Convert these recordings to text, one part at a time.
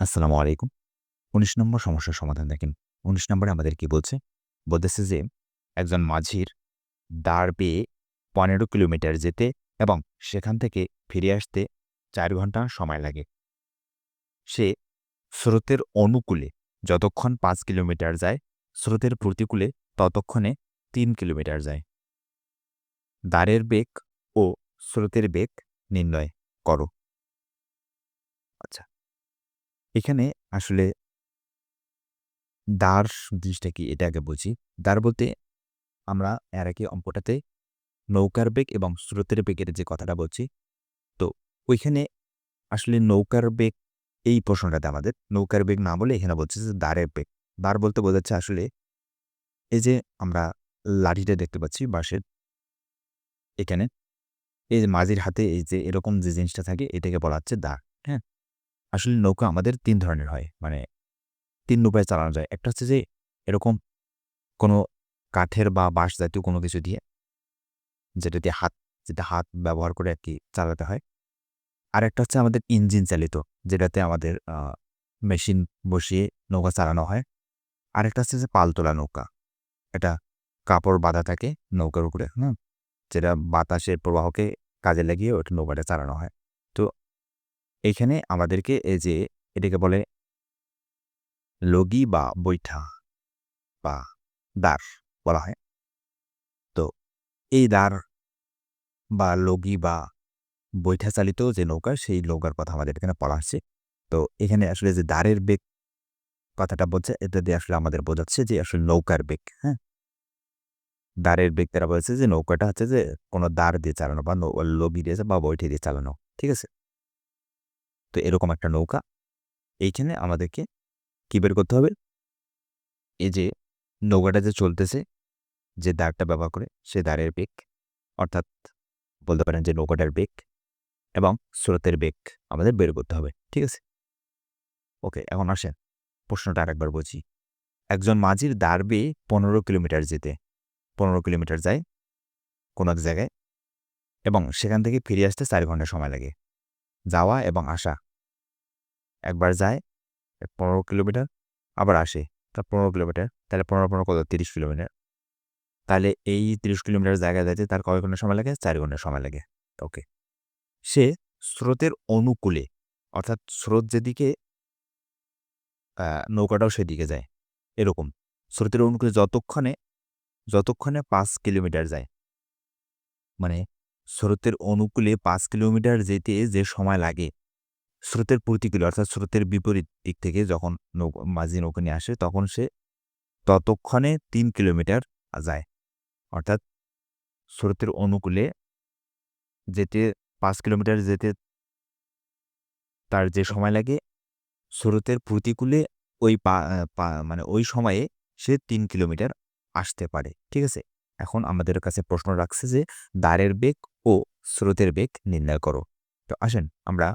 আসসালামু আলাইকুম। ১৯ নম্বর সমস্যার সমাধান দেখেন। ১৯ নম্বরে আমাদের কি বলছে? বলতেছে যে একজন মাঝির দাঁড় বেয়ে ১৫ কিলোমিটার যেতে এবং সেখান থেকে ফিরে আসতে ৪ ঘন্টা সময় লাগে। সে স্রোতের অনুকূলে যতক্ষণ ৫ কিলোমিটার যায়, স্রোতের প্রতিকূলে ততক্ষণে ৩ কিলোমিটার যায়। দাঁড়ের বেগ ও স্রোতের বেগ নির্ণয় করো। আচ্ছা, এখানে আসলে দাঁড় জিনিসটা কি এটা আগে বুঝি। দাঁড় বলতে আমরা এর আগে অঙ্কটাতে নৌকার বেগ এবং স্রোতের বেগের যে কথাটা বলছি, তো ওইখানে আসলে নৌকার বেগ এই প্রশ্নটাতে আমাদের নৌকার বেগ না বলে এখানে বলছে যে দাঁড়ের বেগ। দাঁড় বলতে বোঝাচ্ছে আসলে এই যে আমরা লাঠিটা দেখতে পাচ্ছি বাঁশের এখানে, এই যে মাঝির হাতে এই যে এরকম যে জিনিসটা থাকে এটাকে বলা হচ্ছে দাঁড়, হ্যাঁ? আসলে নৌকা আমাদের ৩ ধরনের হয়। মানে ৩ উপায়ে চালানো যায়। একটা হচ্ছে যে এরকম কোনো কাঠের বা বাঁশ জাতীয় কোনো কিছু দিয়ে যেটা হাত ব্যবহার করে আরকি চালাতে হয়। আরেকটা হচ্ছে আমাদের ইঞ্জিন চালিত, যেটাতে আমাদের মেশিন বসিয়ে নৌকা চালানো হয়। আরেকটা হচ্ছে যে পালতোলা নৌকা। এটা কাপড় বাঁধা থাকে নৌকার উপরে, হুম? যেটা বাতাসের প্রবাহকে কাজে লাগিয়ে ওটা নৌকাটা চালানো হয়। তো এইখানে আমাদেরকে এই যে এটাকে বলে লগি বা বৈঠা বা দাঁড় বলা হয়। তো এই দাঁড় বা লগি বা বৈঠা চালিত যে নৌকা, সেই নৌকার কথা আমাদের এখানে বলা হচ্ছে। তো এখানে আসলে যে দাঁড়ের বেগ কথাটা বলছে, এটা দিয়ে আসলে আমাদের বোঝাচ্ছে যে আসলে নৌকার বেগ, হ্যাঁ? দাঁড়ের বেগ দ্বারা বলেছে যে নৌকাটা হচ্ছে যে কোনো দাঁড় দিয়ে চালানো বা লগি দিয়ে বা বৈঠি দিয়ে চালানো। ঠিক আছে? তো এরকম একটা নৌকা। এইখানে আমাদেরকে কি বের করতে হবে? এই যে নৌকাটা যে চলতেছে, যে দাঁড়টা ব্যবহার করে, সে দাঁড়ের বেগ, অর্থাৎ বলতে পারেন যে নৌকাটার বেগ এবং স্রোতের বেগ আমাদের বের করতে হবে। ঠিক আছে? ওকে, এখন আসেন প্রশ্নটা আরেকবার বুঝি। একজন মাঝির দাঁড় বেয়ে ১৫ কিলোমিটার যেতে ১৫ কিলোমিটার যায় কোনো এক জায়গায় এবং সেখান থেকে ফিরে আসতে ৪ ঘন্টা সময় লাগে। যাওয়া এবং আসা। একবার যায় ১৫ কিলোমিটার, আবার আসে। ১৫ কিলোমিটার। তাহলে ১৫ কত? ৩০ কিলোমিটার। তাহলে এই ৩০ কিলোমিটার জায়গা যাইতে তার কয় ঘন্টা সময় লাগে? ৪ ঘন্টা সময় লাগে। ওকে। সে স্রোতের অনুকূলে, অর্থাৎ স্রোত যেদিকে আ নৌকাটাও সেদিকে যায়। এরকম। স্রোতের অনুকূলে যতক্ষণে ৫ কিলোমিটার যায়। মানে স্রোতের অনুকূলে ৫ কিলোমিটার যেতে যে সময় লাগে, স্রোতের প্রতিকূলে অর্থাৎ স্রোতের বিপরীত দিক থেকে যখন মাঝি নৌকা নিয়ে আসে, তখন সে ততক্ষণে ৩ কিলোমিটার যায়। অর্থাৎ স্রোতের অনুকূলে যেতে ৫ কিলোমিটার যেতে তার যে সময় লাগে, স্রোতের প্রতিকূলে ওই পা আ পা মানে ওই সময়ে সে ৩ কিলোমিটার আসতে পারে। ঠিক আছে? এখন আমাদের কাছে প্রশ্ন রাখছে যে দাঁড়ের বেগ ও স্রোতের বেগ নির্ণয় করো। তো আসেন আমরা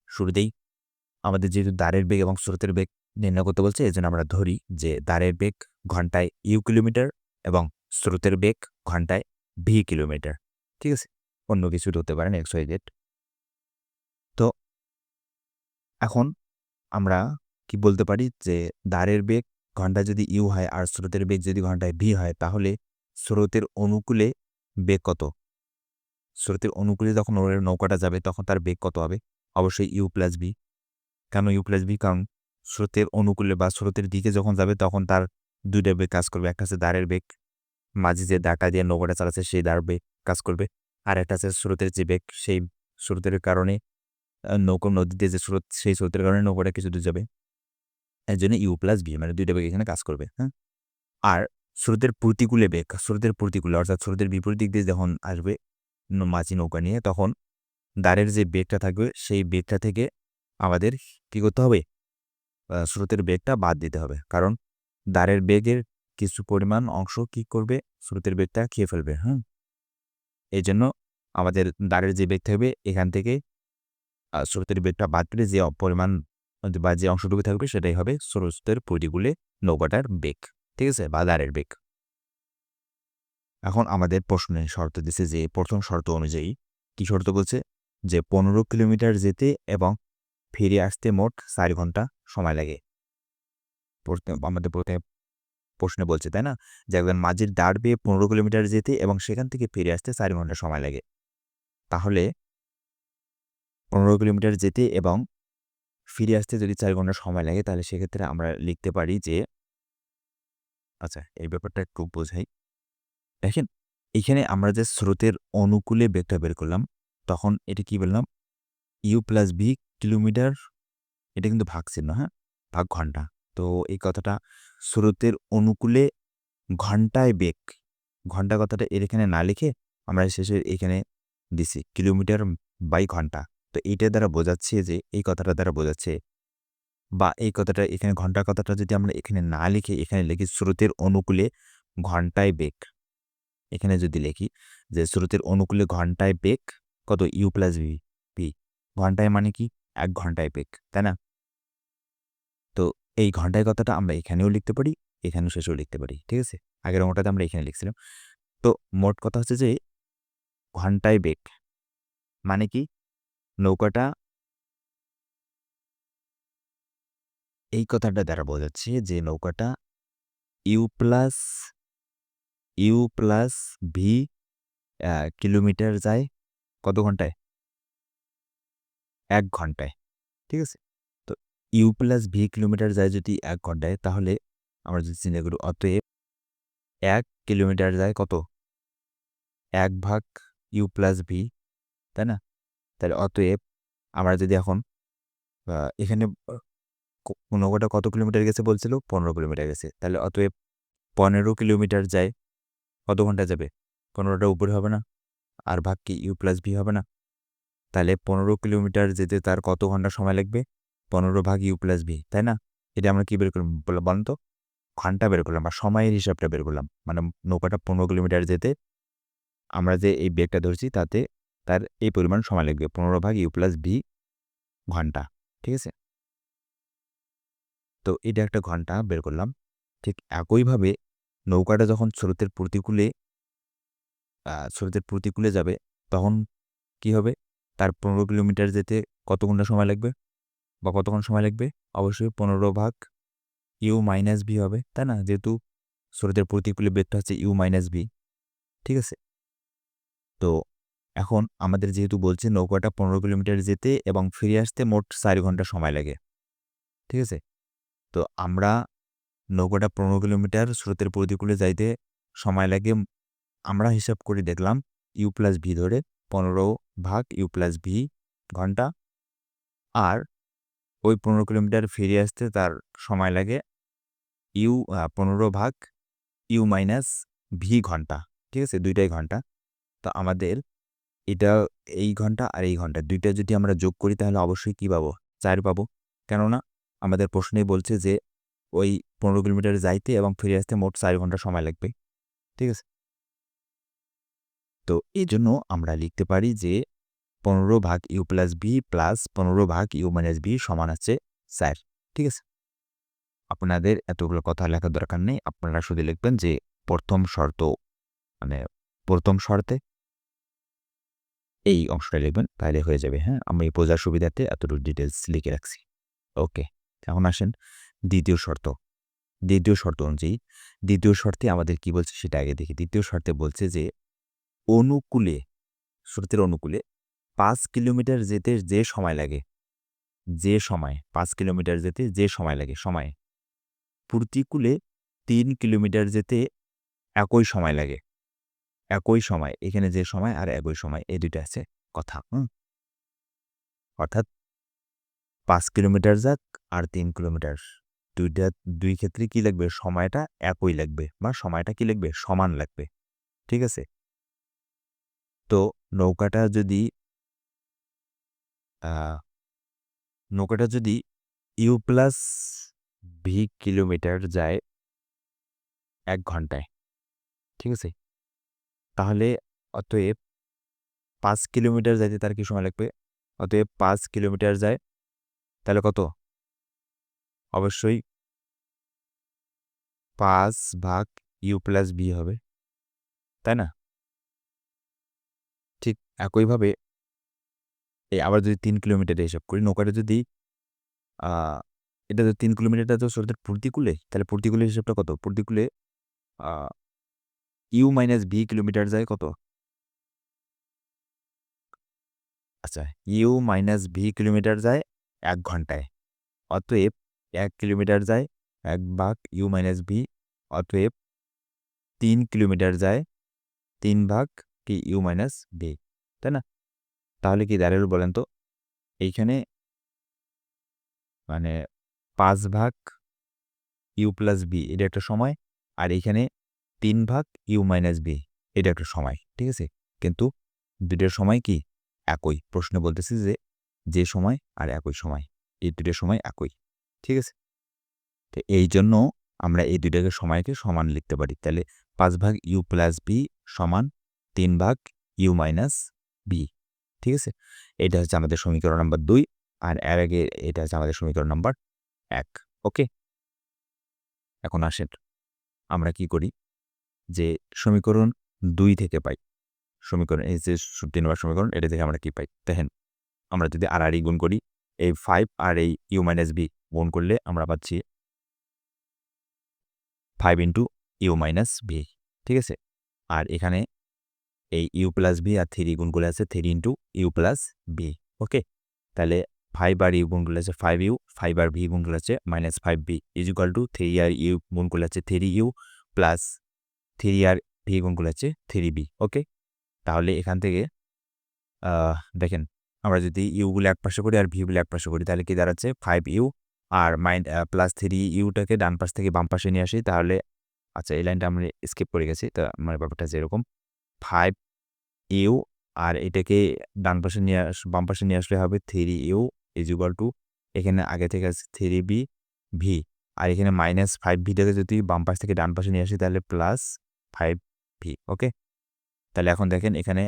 শুরুতেই আমাদের যেহেতু দাঁড়ের বেগ এবং স্রোতের বেগ নির্ণয় করতে বলছে, এজন্য আমরা ধরি যে দাঁড়ের বেগ ঘন্টায় ইউ কিলোমিটার এবং স্রোতের বেগ ঘন্টায় ভি কিলোমিটার। ঠিক আছে? অন্য কিছু হতে পারেন এক্স, ওয়াই, জেড। তো এখন আমরা কি বলতে পারি যে দাঁড়ের বেগ ঘন্টায় যদি ইউ হয় আর স্রোতের বেগ যদি ঘন্টায় ভি হয়, তাহলে স্রোতের অনুকূলে বেগ কত? স্রোতের অনুকূলে যখন নৌকাটা যাবে তখন তার বেগ কত হবে? অবশ্যই ইউ প্লাস ভি। কেন ইউ প্লাস ভি? কারণ স্রোতের অনুকূলে বা স্রোতের দিকে যখন যাবে তখন তার ২ টা বেগ কাজ করবে। একটা হচ্ছে দাঁড়ের বেগ, মাঝি যে দাঁড়টা দিয়ে নৌকাটা চালাচ্ছে সেই দাঁড় বেগ কাজ করবে। আর একটা হচ্ছে স্রোতের যে বেগ, সেই স্রোতের কারণে নৌকো নদীতে যে স্রোত, সেই স্রোতের কারণে নৌকাটা কিছু দূর যাবে। এজন্য ইউ প্লাস ভি মানে ২ টা বেগ এখানে কাজ করবে, হ্যাঁ? আর স্রোতের প্রতিকূলে বেগ, স্রোতের প্রতিকূলে অর্থাৎ স্রোতের বিপরীত দিক দিয়ে যখন আসবে মাঝি নৌকা নিয়ে, তখন দাঁড়ের যে বেগটা থাকবে সেই বেগটা থেকে আমাদের কি করতে হবে? স্রোতের বেগটা বাদ দিতে হবে। কারণ দাঁড়ের বেগের কিছু পরিমাণ অংশ কি করবে? স্রোতের বেগটা খেয়ে ফেলবে, হুম? এজন্য আমাদের দাঁড়ের যে বেগ থাকবে এখান থেকে স্রোতের বেগটা বাদ দিলে যে পরিমাণ বা যে অংশটুকু থাকবে সেটাই হবে স্রোতের প্রতিকূলে নৌকাটার বেগ। ঠিক আছে? বা দাঁড়ের বেগ। এখন আমাদের প্রশ্নে শর্ত দিছে যে ১ম শর্ত অনুযায়ী কি শর্ত বলছে? যে ১৫ কিলোমিটার যেতে এবং ফিরে আসতে মোট 4 ঘন্টা সময় লাগে। আমাদের প্রশ্নে বলছে, তাই না? যে একজন মাঝির দাঁড় বেয়ে 15 কিলোমিটার যেতে এবং সেখান থেকে ফিরে আসতে 4 ঘন্টা সময় লাগে। তাহলে 15 কিলোমিটার যেতে এবং ফিরে আসতে যদি 4 ঘন্টা সময় লাগে, তাহলে সেক্ষেত্রে আমরা লিখতে পারি যে, আচ্ছা এই ব্যাপারটা একটু বোঝাই। দেখেন, এইখানে আমরা যে স্রোতের অনুকূলে বেগটা বের করলাম, তখন এটা কি বললাম? u প্লাস v কিলোমিটার, এটা কিন্তু ভাগ চিহ্ন, হ্যাঁ? ভাগ ঘন্টা। তো এই কথাটা স্রোতের অনুকূলে ঘন্টায় বেগ, ঘন্টা কথাটা এর এখানে না লিখে আমরা শেষে এখানে দিছি কিলোমিটার বাই ঘন্টা। তো এইটার দ্বারা বোঝাচ্ছে যে, এই কথাটা দ্বারা বোঝাচ্ছে, বা এই কথাটা এখানে ঘন্টার কথাটা যদি আমরা এখানে না লিখে এখানে লিখি স্রোতের অনুকূলে ঘন্টায় বেগ। এখানে যদি লিখি যে স্রোতের অনুকূলে ঘন্টায় বেগ কত? u plus v। ঘন্টায় মানে কি? 1 ঘন্টায় বেগ, তাই না? তো এই ঘন্টায় কথাটা আমরা এখানেও লিখতে পারি, এখানেও শেষেও লিখতে পারি। ঠিক আছে? আগের অঙ্কটাতে আমরা এখানে লিখছিলাম। তো মোট কথা হচ্ছে যে ঘন্টায় বেগ মানে কি? নৌকাটা এই কথাটা দ্বারা বোঝাচ্ছে যে নৌকাটা u প্লাস v কিলোমিটার যায় কত ঘন্টায়? 1 ঘন্টায়। ঠিক আছে? তো u প্লাস v কিলোমিটার যায় যদি 1 ঘন্টায়, তাহলে আমরা যদি চিন্তা করি, অতএব 1 কিলোমিটার যায় কত? 1 ভাগ u প্লাস v, তাই না? তাহলে অতএব আমরা যদি এখন এখানে নৌকাটা কত কিলোমিটার গেছে বলছিল? 15 কিলোমিটার গেছে। তাহলে অতএব 15 কিলোমিটার যায় কত ঘন্টায় যাবে? 15টার উপরে হবে না? আর ভাগ কি u প্লাস v হবে না? তাহলে 15 কিলোমিটার যেতে তার কত ঘন্টা সময় লাগবে? 15 ভাগ u প্লাস v, তাই না? এটা আমরা কি বের করলাম বলেন তো? ঘন্টা বের করলাম বা সময়ের হিসাবটা বের করলাম। মানে নৌকাটা 15 কিলোমিটার যেতে আমরা যে এই বেগটা ধরছি তাতে তার এই পরিমাণ সময় লাগবে 15 ভাগ u প্লাস v ঘন্টা। ঠিক আছে? তো এটা একটা ঘন্টা বের করলাম। ঠিক একইভাবে নৌকাটা যখন স্রোতের প্রতিকূলে যাবে, তখন কি হবে? তার 15 কিলোমিটার যেতে কত ঘন্টা সময় লাগবে বা কতক্ষণ সময় লাগবে? অবশ্যই 15 ভাগ u মাইনাস v হবে, তাই না? যেহেতু স্রোতের প্রতিকূলে বেগটা হচ্ছে u মাইনাস v। ঠিক আছে? তো এখন আমাদের যেহেতু বলছে নৌকাটা 15 কিলোমিটার যেতে এবং ফিরে আসতে মোট 4 ঘন্টা সময় লাগে। ঠিক আছে? তো আমরা নৌকাটা 15 কিলোমিটার স্রোতের প্রতিকূলে যাইতে সময় লাগে, আমরা হিসাব করে দেখলাম u প্লাস v ধরে 15 ভাগ u প্লাস v ঘন্টা, আর ওই 15 কিলোমিটার ফিরে আসতে তার সময় লাগে 15 ভাগ u মাইনাস v ঘন্টা। ঠিক আছে? ২টাই ঘন্টা। তো আমাদের এটা এই ঘন্টা আর এই ঘন্টা ২টা যদি আমরা যোগ করি, তাহলে অবশ্যই কি পাবো? ৪ পাবো। কেননা আমাদের প্রশ্নেই বলছে যে ওই 15 কিলোমিটার যাইতে এবং ফিরে আসতে মোট ৪ ঘন্টা সময় লাগবে। ঠিক আছে? তো এজন্য আমরা লিখতে পারি যে 15 ভাগ u প্লাস v প্লাস 15 ভাগ u মাইনাস v সমান আছে ৪। ঠিক আছে? আপনাদের এতগুলো কথা লেখার দরকার নেই। আপনারা শুধু লিখবেন যে প্রথম শর্ত, মানে প্রথম শর্তে এই অংশটা লিখবেন, তাহলে হয়ে যাবে। হ্যাঁ? আমি বোঝার সুবিধার্থে এতটুকু ডিটেইলস লিখে রাখছি। ওকে। এখন আসেন দ্বিতীয় শর্ত। দ্বিতীয় শর্ত অনুযায়ী দ্বিতীয় শর্তে আমাদের কি বলছে সেটা আগে দেখি। দ্বিতীয় শর্তে বলছে যে অনুকূলে, স্রোতের অনুকূলে ৫ কিলোমিটার যেতে যে সময় লাগে, ৫ কিলোমিটার যেতে যে সময় লাগে, প্রতিকূলে ৩ কিলোমিটার যেতে একই সময় লাগে। একই সময়, এখানে যে সময় আর একই সময় এই ২ টা আছে কথা। অর্থাৎ ৫ কিলোমিটার যাক আর ৩ কিলোমিটার, ২ ক্ষেত্রে কি লাগবে? সময়টা একই লাগবে বা সময়টা কি লাগবে? সমান লাগবে। ঠিক আছে? তো নৌকাটা যদি আ নৌকাটা যদি u প্লাস v কিলোমিটার যায় ১ ঘন্টায়, ঠিক আছে? তাহলে অতএব ৫ কিলোমিটার যাইতে তার কি সময় লাগবে? অতএব ৫ কিলোমিটার যায়, তাহলে কত? অবশ্যই ৫ ভাগ u প্লাস v হবে, তাই না? ঠিক একইভাবে আবার যদি ৩ কিলোমিটারের হিসাব করি, নৌকাটা যদি এটা তো 3 কিলোমিটারটা তো স্রোতের প্রতিকূলে, তাহলে প্রতিকূলের হিসাবটা কত? প্রতিকূলে আ ইউ মাইনাস ভি কিলোমিটার যায় কত? আচ্ছা, ইউ মাইনাস ভি কিলোমিটার যায় ১ ঘন্টায়। অতএব ১ কিলোমিটার যায় ১ ভাগ ইউ মাইনাস ভি, অতএব ৩ কিলোমিটার যায় ৩ ভাগ কি ইউ মাইনাস ভি, তাই না? তাহলে কি দাঁড়ালো বলেন তো? এইখানে মানে ৫ ভাগ ইউ প্লাস ভি এটা একটা সময়, আর এইখানে ৩ ভাগ ইউ মাইনাস ভি এটা একটা সময়, ঠিক আছে? কিন্তু দুইটার সময় কি একই। প্রশ্নে বলতেছে যে সময় আর একই সময়। এই দুইটার সময় একই, ঠিক আছে? তো এইজন্য আমরা এই দুইটাকে সময়কে সমান লিখতে পারি। তাহলে ৫ ভাগ ইউ প্লাস ভি সমান ৩ ভাগ ইউ মাইনাস ভি, ঠিক আছে? এটা হচ্ছে আমাদের সমীকরণ নাম্বার ২, আর এর আগে এটা হচ্ছে আমাদের সমীকরণ নাম্বার ১, ওকে? এখন আসেন আমরা কি করি যে সমীকরণ ২ থেকে পাই। সমীকরণ এই যে ৩ নম্বর সমীকরণ এটা থেকে আমরা কি পাই? দেখেন আমরা যদি আর গুণ করি, এই 5 আর এই ইউ মাইনাস ভি গুণ করলে আমরা পাচ্ছি 5 ইন্টু ইউ মাইনাস ভি, ঠিক আছে? আর এখানে এই ইউ প্লাস ভি আর 3 গুণ করলে আছে 3 ইন্টু ইউ প্লাস ভি, ওকে? তাহলে 5 আর ইউ গুণ করলে আছে 5 ইউ, 5 আর ভি গুণ করলে আছে minus 5 V is equal to 3 আর ইউ গুণ করলে আছে 3 ইউ প্লাস 3 আর ভি গুণ করলে আছে 3 বি, ওকে? তাহলে এখান থেকে দেখেন আমরা যদি ইউগুলো একপাশে করি আর ভিগুলো একপাশে করি তাহলে কি দাঁড়াচ্ছে 5 ইউ আর প্লাস 3 ইউটাকে ডান পাশ থেকে বাম পাশে নিয়ে আসি, তাহলে আচ্ছা এই লাইনটা আমরা স্কিপ করে গেছি। তো আমার ব্যাপারটা যেরকম 5 ইউ আর এটাকে ডান পাশে বাম পাশে নিয়ে আসলে হবে 3 ইউ ইজ ইকুয়াল টু এখানে আগে থেকে আছে 3 বি ভি, আর এখানে মাইনাস 5 ভিটাকে যদি বাম পাশ থেকে ডান পাশে নিয়ে আসি তাহলে প্লাস 5 ভি, ওকে? তাহলে এখন দেখেন এখানে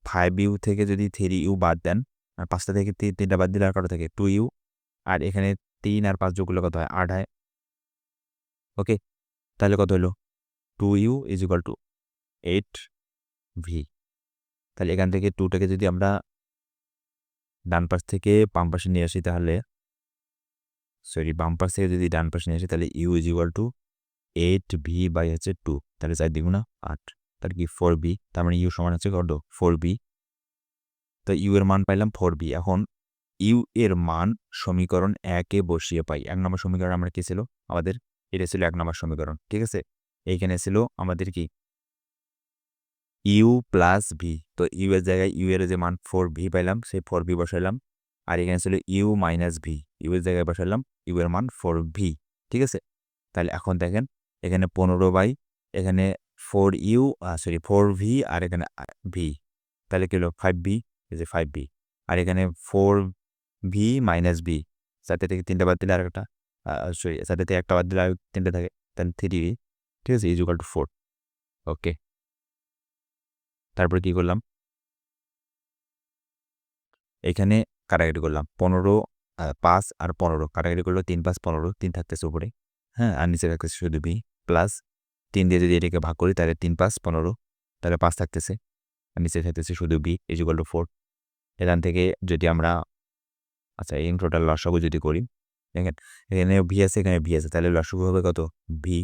5 ইউ থেকে যদি 3 ইউ বাদ দেন, আর 5টা থেকে 3টা বাদ দিলে আর কত থাকে 2 ইউ, আর এখানে 3 আর 5 যোগ করলে কত হয় 8 হয়, ওকে? তাহলে কত হলো 2 U is equal to 8 V. তাহলে এখান থেকে 2টাকে যদি আমরা ডান পাশ থেকে বাম পাশে নিয়ে আসি তাহলে বাম পাশ থেকে যদি ডান পাশে নিয়ে আসি তাহলে U is equal to 8 V by হচ্ছে 2, তাহলে 4 দ্বিগুণা 8, তাহলে কি 4 বি, তার মানে ইউ সমান হচ্ছে কত 4 বি। তো ইউ এর মান পাইলাম 4 বি। এখন ইউ এর মান সমীকরণ 1 এ বসিয়ে পাই। ১ নম্বর সমীকরণ আমরা কি ছিল আমাদের? এটা ছিল ১ নম্বর সমীকরণ, ঠিক আছে? এইখানে ছিল আমাদের কি ইউ প্লাস ভি। তো ইউ এর জায়গায় ইউ এর যে মান 4 ভি পাইলাম সেই 4 ভি বসাইলাম, আর এখানে ছিল ইউ মাইনাস ভি, ইউ এর জায়গায় বসাইলাম ইউ এর মান 4 ভি, ঠিক আছে? তাহলে এখন দেখেন এখানে 15 বাই এখানে 4 ইউ 4 ভি আর এখানে ভি, তাহলে কি হলো 5 ভি, এই যে 5 ভি, আর এখানে 4 ভি মাইনাস ভি, 4টে থেকে 3টা বাদ দিলে আরেকটা 4টে থেকে একটা বাদ দিলে আর 3টে থাকে, তাহলে 3 ভি, ঠিক আছে? ইজ ইকুয়াল টু 4, ওকে? তারপরে কি করলাম? এখানে কাটাকাটি করলাম 15 5 আর 15 কাটাকাটি করলো 3 5 15, 3 থাকতেছে উপরে, হ্যাঁ? আর নিচে থাকতেছে শুধু ভি প্লাস 3 দিয়ে যদি এটাকে ভাগ করি তাহলে 3 5 15, তাহলে 5 থাকতেছে, আর নিচে থাকতেছে শুধু ভি ইজ ইকুয়াল টু 4। এখান থেকে যদি আমরা আচ্ছা এই টোটাল লসাগু যদি করি, দেখেন এখানে ভি আছে এখানে ভি আছে, তাহলে লসাগু হবে কত ভি।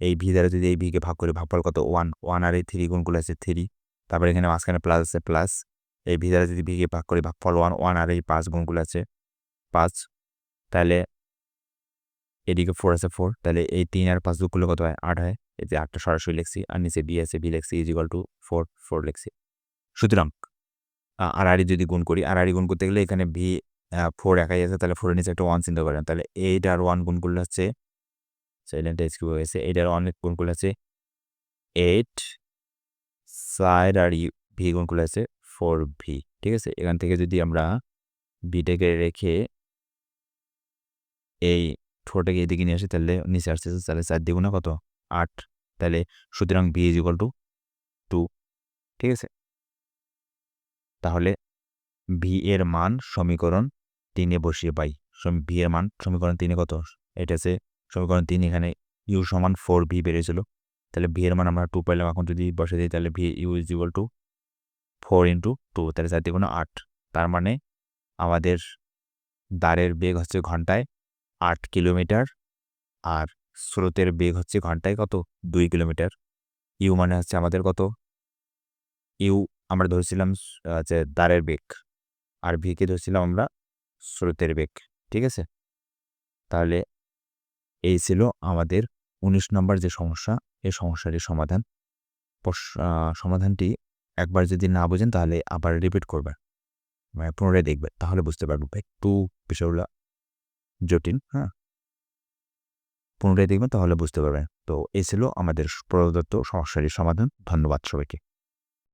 এই ভি দ্বারা যদি এই ভিকে ভাগ করি ভাগফল কত 1, 1 আর এই 3 গুণ করলে আছে 3, তারপরে এখানে মাঝখানে প্লাস আছে প্লাস, এই ভি দ্বারা যদি ভিকে ভাগ করি ভাগফল 1, 1 আর এই 5 গুণ করলে আছে 5, তাহলে এদিকে 4 আছে 4, তাহলে এই 3 আর 5 যোগ করলে কত হয় 8 হয়, এই যে 8টা সরাসরি লিখছি, আর নিচে ভি আছে ভি লিখছি ইজ ইকুয়াল টু 4, 4 লিখছি। সুতরাং আড়াআড়ি যদি গুণ করি, আড়াআড়ি গুণ করতে গেলে এখানে ভি 4 একাই আছে, তাহলে 4 এর নিচে একটা 1 চিন্তা করেন, তাহলে 8 আর 1 গুণ করলে হচ্ছে সাইলেন্ট এস কিউব হয়েছে, 8 আর 1 গুণ করলে হচ্ছে 8 সাইড আর ভি গুণ করলে আছে 4 ভি, ঠিক আছে? এখান থেকে যদি আমরা ভিটাকে রেখে এই 4টাকে এদিকে নিয়ে আসি তাহলে নিচে আসছে, তাহলে 4 দ্বিগুণা কত 8, তাহলে সুতরাং ভি ইজ ইকুয়াল টু 2, ঠিক আছে? তাহলে ভি এর মান সমীকরণ 3 এ বসিয়ে পাই। ভি এর মান সমীকরণ 3 এ কত? এটা আছে সমীকরণ 3, এখানে ইউ সমান 4 ভি বেরিয়েছিল, তাহলে ভি এর মান আমরা 2 পাইলাম। এখন যদি বসিয়ে দিই তাহলে V U is equal to 4 into 2, তাহলে 4 দ্বিগুণা 8, তার মানে আমাদের দাঁড়ের বেগ হচ্ছে ঘন্টায় 8 কিলোমিটার আর স্রোতের বেগ হচ্ছে ঘন্টায় কত 2 কিলোমিটার। ইউ মানে হচ্ছে আমাদের কত ইউ আমরা ধরেছিলাম যে দাঁড়ের বেগ আর ভি কে ধরেছিলাম আমরা স্রোতের বেগ। ঠিক আছে? তাহলে এই ছিল আমাদের ১৯ নম্বর যে সমস্যা, এই সমস্যাটির সমাধান। সমাধানটি একবার যদি না বোঝেন তাহলে আবার রিপিট করবেন, মানে পুনরায় দেখবেন, তাহলে বুঝতে পারবেন। একটু বিষয়গুলা জটিল, হ্যাঁ? পুনরায় দেখবেন তাহলে বুঝতে পারবেন। তো এই ছিল আমাদের প্রদত্ত সমস্যাটির সমাধান। ধন্যবাদ সবাইকে।